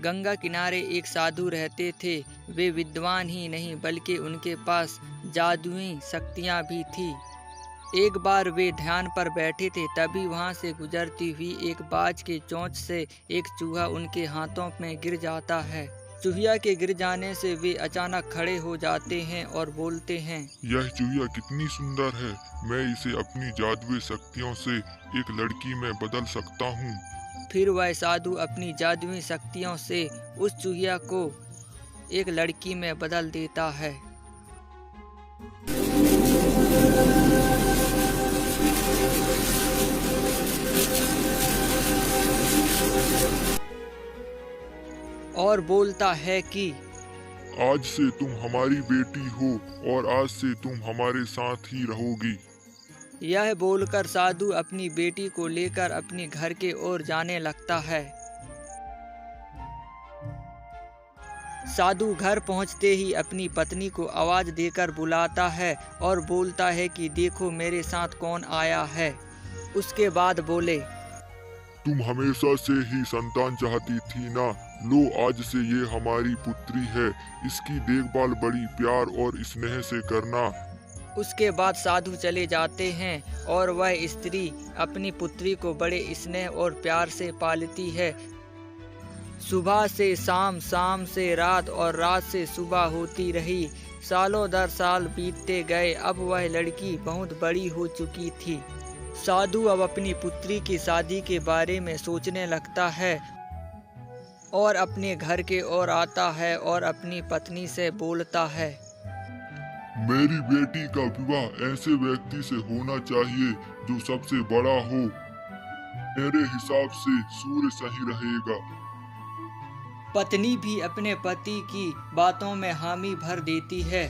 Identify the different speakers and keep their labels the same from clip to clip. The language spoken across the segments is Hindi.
Speaker 1: गंगा किनारे एक साधु रहते थे। वे विद्वान ही नहीं बल्कि उनके पास जादुई शक्तियाँ भी थी। एक बार वे ध्यान पर बैठे थे, तभी वहाँ से गुजरती हुई एक बाज के चोंच से एक चूहा उनके हाथों में गिर जाता है। चूहिया के गिर जाने से वे अचानक खड़े हो जाते हैं और बोलते हैं,
Speaker 2: यह चूहिया कितनी सुंदर है, मैं इसे अपनी जादुई शक्तियों से एक लड़की में बदल सकता हूँ।
Speaker 1: फिर वह साधु अपनी जादुई शक्तियों से उस चूहिया को एक लड़की में बदल देता है। और बोलता है कि
Speaker 2: आज से तुम हमारी बेटी हो और आज से तुम हमारे साथ ही रहोगी।
Speaker 1: यह बोलकर साधु अपनी बेटी को लेकर अपने घर के ओर जाने लगता है। साधु घर पहुंचते ही अपनी पत्नी को आवाज देकर बुलाता है और बोलता है कि देखो मेरे साथ कौन आया है। उसके बाद बोले,
Speaker 2: तुम हमेशा से ही संतान चाहती थी ना, लो आज से ये हमारी पुत्री है, इसकी देखभाल बड़ी प्यार और स्नेह से करना।
Speaker 1: उसके बाद साधु चले जाते हैं और वह स्त्री अपनी पुत्री को बड़े स्नेह और प्यार से पालती है। सुबह से शाम, शाम से रात और रात से सुबह होती रही। सालों दर साल बीतते गए। अब वह लड़की बहुत बड़ी हो चुकी थी। साधु अब अपनी पुत्री की शादी के बारे में सोचने लगता है और अपने घर के ओर आता है और अपनी पत्नी से बोलता है,
Speaker 2: मेरी बेटी का विवाह ऐसे व्यक्ति से होना चाहिए जो सबसे बड़ा हो। मेरे हिसाब से सूर्य सही रहेगा।
Speaker 1: पत्नी भी अपने पति की बातों में हामी भर देती है।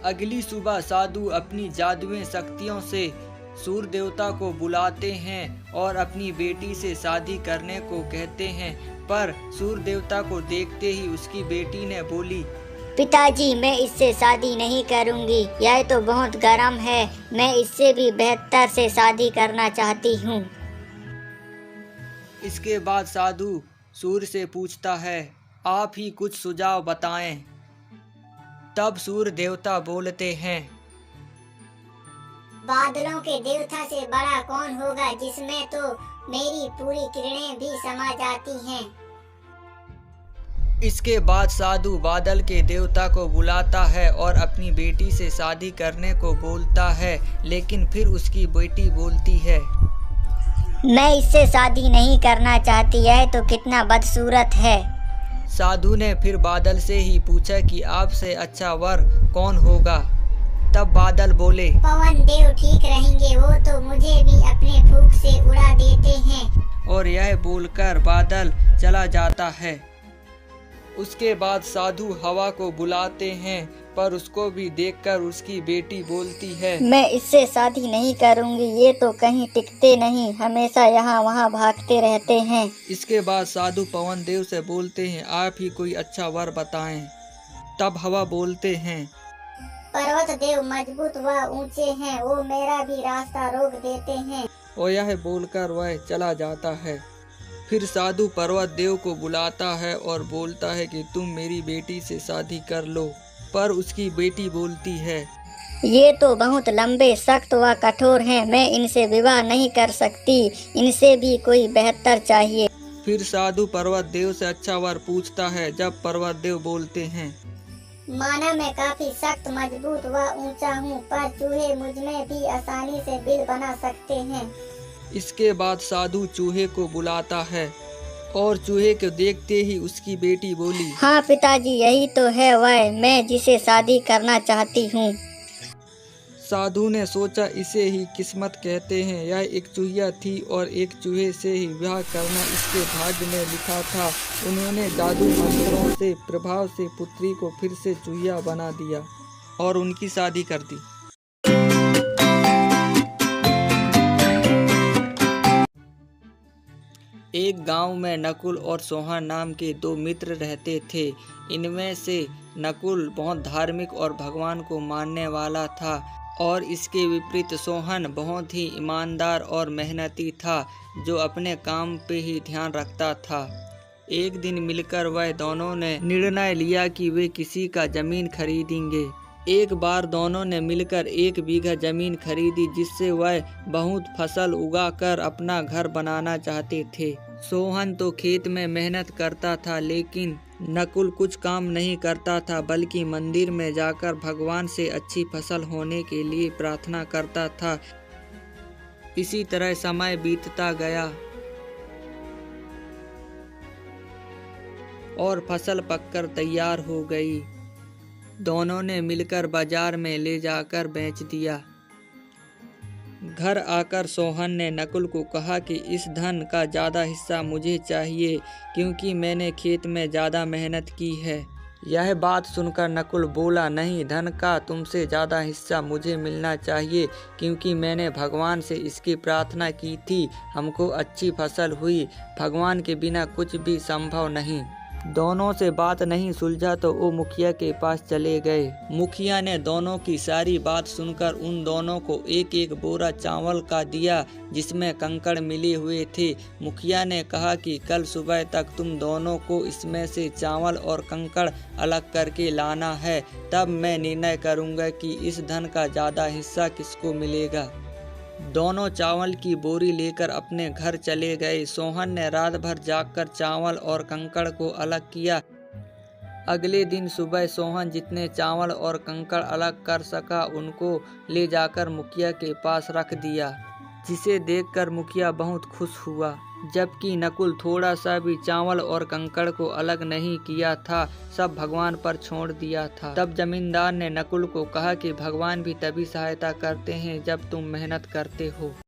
Speaker 1: अगली सुबह साधु अपनी जादुई शक्तियों से सूर्य देवता को बुलाते हैं और अपनी बेटी से शादी करने को कहते हैं, पर सूर्य देवता को देखते ही उसकी बेटी ने बोली,
Speaker 3: पिताजी मैं इससे शादी नहीं करूंगी, यह तो बहुत गर्म है, मैं इससे भी बेहतर से शादी करना चाहती हूँ।
Speaker 1: इसके बाद साधु सूर्य से पूछता है, आप ही कुछ सुझाव बताएं। तब सूर्य देवता बोलते हैं,
Speaker 3: बादलों के देवता से बड़ा कौन होगा, जिसमें तो मेरी पूरी किरणें भी समा जाती हैं।
Speaker 1: इसके बाद साधु बादल के देवता को बुलाता है और अपनी बेटी से शादी करने को बोलता है, लेकिन फिर उसकी बेटी बोलती है,
Speaker 3: मैं इससे शादी नहीं करना चाहती, है तो कितना बदसूरत है।
Speaker 1: साधु ने फिर बादल से ही पूछा कि आपसे अच्छा वर कौन होगा। तब बादल बोले,
Speaker 3: पवन देव ठीक रहेंगे, वो तो मुझे भी अपने फूंक से उड़ा देते हैं।
Speaker 1: और यह बोलकर बादल चला जाता है। उसके बाद साधु हवा को बुलाते हैं, पर उसको भी देखकर उसकी बेटी बोलती है,
Speaker 3: मैं इससे शादी नहीं करूंगी, ये तो कहीं टिकते नहीं, हमेशा यहाँ वहाँ भागते रहते हैं।
Speaker 1: इसके बाद साधु पवन देव से बोलते हैं, आप ही कोई अच्छा वर बताएं। तब हवा बोलते हैं,
Speaker 3: पर्वत देव मजबूत व ऊंचे हैं, वो मेरा भी रास्ता रोक देते हैं।
Speaker 1: और यह बोलकर वह चला जाता है। फिर साधु पर्वत देव को बुलाता है और बोलता है कि तुम मेरी बेटी से शादी कर लो, पर उसकी बेटी बोलती है,
Speaker 3: ये तो बहुत लंबे, सख्त व कठोर हैं, मैं इनसे विवाह नहीं कर सकती, इनसे भी कोई बेहतर चाहिए।
Speaker 1: फिर साधु पर्वत देव से अच्छा वर पूछता है। जब पर्वत देव बोलते हैं,
Speaker 3: माना मैं काफी सख्त, मजबूत व ऊंचा हूँ, पर चूहे मुझ में भी आसानी से बिल बना सकते हैं।
Speaker 1: इसके बाद साधु चूहे को बुलाता है और चूहे को देखते ही उसकी बेटी बोली,
Speaker 3: हाँ पिताजी, यही तो है वह, मैं जिसे शादी करना चाहती हूँ।
Speaker 1: साधु ने सोचा इसे ही किस्मत कहते हैं। यह एक चूहिया थी और एक चूहे से ही विवाह करना इसके भाग्य में लिखा था। उन्होंने जादू मंत्रों से प्रभाव से पुत्री को फिर से चूहिया बना दिया और उनकी शादी कर दी। एक गांव में नकुल और सोहन नाम के दो मित्र रहते थे। इनमें से नकुल बहुत धार्मिक और भगवान को मानने वाला था और इसके विपरीत सोहन बहुत ही ईमानदार और मेहनती था, जो अपने काम पे ही ध्यान रखता था। एक दिन मिलकर वह दोनों ने निर्णय लिया कि वे किसी का जमीन खरीदेंगे। एक बार दोनों ने मिलकर 1 बीघा जमीन खरीदी, जिससे वह बहुत फसल उगाकर अपना घर बनाना चाहते थे। सोहन तो खेत में मेहनत करता था, लेकिन नकुल कुछ काम नहीं करता था, बल्कि मंदिर में जाकर भगवान से अच्छी फसल होने के लिए प्रार्थना करता था। इसी तरह समय बीतता गया और फसल पककर तैयार हो गई। दोनों ने मिलकर बाजार में ले जाकर बेच दिया। घर आकर सोहन ने नकुल को कहा कि इस धन का ज़्यादा हिस्सा मुझे चाहिए, क्योंकि मैंने खेत में ज़्यादा मेहनत की है। यह बात सुनकर नकुल बोला, नहीं, धन का तुमसे ज़्यादा हिस्सा मुझे मिलना चाहिए, क्योंकि मैंने भगवान से इसकी प्रार्थना की थी। हमको अच्छी फसल हुई, भगवान के बिना कुछ भी संभव नहीं। दोनों से बात नहीं सुलझा तो वो मुखिया के पास चले गए। मुखिया ने दोनों की सारी बात सुनकर उन दोनों को 1-1 बोरा चावल का दिया, जिसमें कंकड़ मिले हुए थे। मुखिया ने कहा कि कल सुबह तक तुम दोनों को इसमें से चावल और कंकड़ अलग करके लाना है, तब मैं निर्णय करूँगा कि इस धन का ज़्यादा हिस्सा किसको मिलेगा। दोनों चावल की बोरी लेकर अपने घर चले गए। सोहन ने रात भर जागकर चावल और कंकड़ को अलग किया। अगले दिन सुबह सोहन जितने चावल और कंकड़ अलग कर सका, उनको ले जाकर मुखिया के पास रख दिया, जिसे देखकर मुखिया बहुत खुश हुआ। जबकि नकुल थोड़ा सा भी चावल और कंकड़ को अलग नहीं किया था, सब भगवान पर छोड़ दिया था। तब जमींदार ने नकुल को कहा कि भगवान भी तभी सहायता करते हैं जब तुम मेहनत करते हो।